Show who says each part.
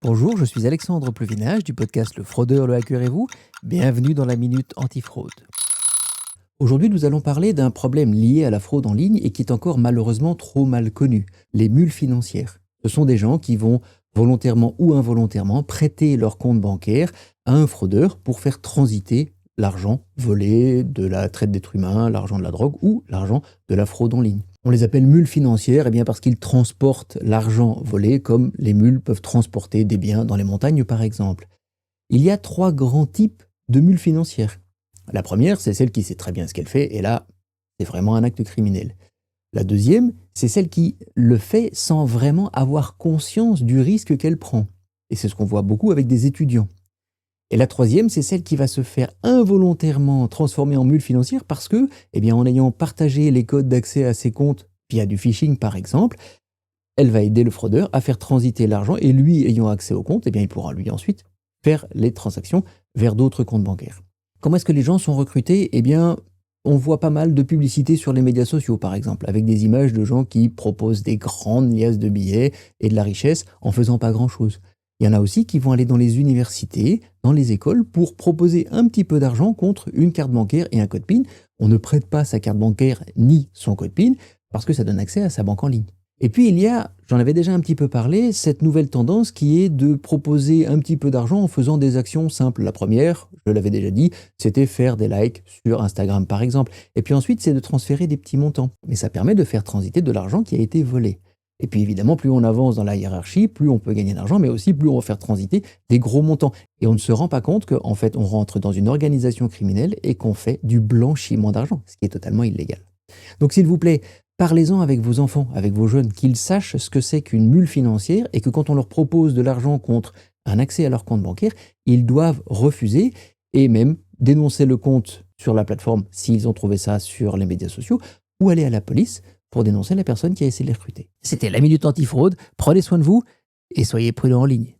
Speaker 1: Bonjour, je suis Alexandre Pluvinage du podcast Le Fraudeur, le hacker et vous. Bienvenue dans la Minute Antifraude. Aujourd'hui, nous allons parler d'un problème lié à la fraude en ligne et qui est encore malheureusement trop mal connu, les mules financières. Ce sont des gens qui vont volontairement ou involontairement prêter leur compte bancaire à un fraudeur pour faire transiter l'argent volé de la traite d'êtres humains, l'argent de la drogue ou l'argent de la fraude en ligne. On les appelle mules financières bien parce qu'ils transportent l'argent volé comme les mules peuvent transporter des biens dans les montagnes par exemple. Il y a 3 grands types de mules financières. La première, c'est celle qui sait très bien ce qu'elle fait et là, c'est vraiment un acte criminel. La deuxième, c'est celle qui le fait sans vraiment avoir conscience du risque qu'elle prend. Et c'est ce qu'on voit beaucoup avec des étudiants. Et la troisième, c'est celle qui va se faire involontairement transformer en mule financière parce que, en ayant partagé les codes d'accès à ses comptes via du phishing par exemple, elle va aider le fraudeur à faire transiter l'argent et lui ayant accès au compte, il pourra lui ensuite faire les transactions vers d'autres comptes bancaires. Comment est-ce que les gens sont recrutés ? On voit pas mal de publicités sur les médias sociaux par exemple, avec des images de gens qui proposent des grandes liasses de billets et de la richesse en faisant pas grand-chose. Il y en a aussi qui vont aller dans les universités, dans les écoles, pour proposer un petit peu d'argent contre une carte bancaire et un code PIN. On ne prête pas sa carte bancaire ni son code PIN parce que ça donne accès à sa banque en ligne. Et puis il y a, j'en avais déjà un petit peu parlé, cette nouvelle tendance qui est de proposer un petit peu d'argent en faisant des actions simples. La première, je l'avais déjà dit, c'était faire des likes sur Instagram par exemple. Et puis ensuite, c'est de transférer des petits montants. Mais ça permet de faire transiter de l'argent qui a été volé. Et puis évidemment, plus on avance dans la hiérarchie, plus on peut gagner d'argent, mais aussi plus on va faire transiter des gros montants. Et on ne se rend pas compte qu'en fait, on rentre dans une organisation criminelle et qu'on fait du blanchiment d'argent, ce qui est totalement illégal. Donc s'il vous plaît, parlez-en avec vos enfants, avec vos jeunes, qu'ils sachent ce que c'est qu'une mule financière et que quand on leur propose de l'argent contre un accès à leur compte bancaire, ils doivent refuser et même dénoncer le compte sur la plateforme s'ils ont trouvé ça sur les médias sociaux ou aller à la police pour dénoncer la personne qui a essayé de les recruter. C'était la Minute Antifraude, prenez soin de vous et soyez prudents en ligne.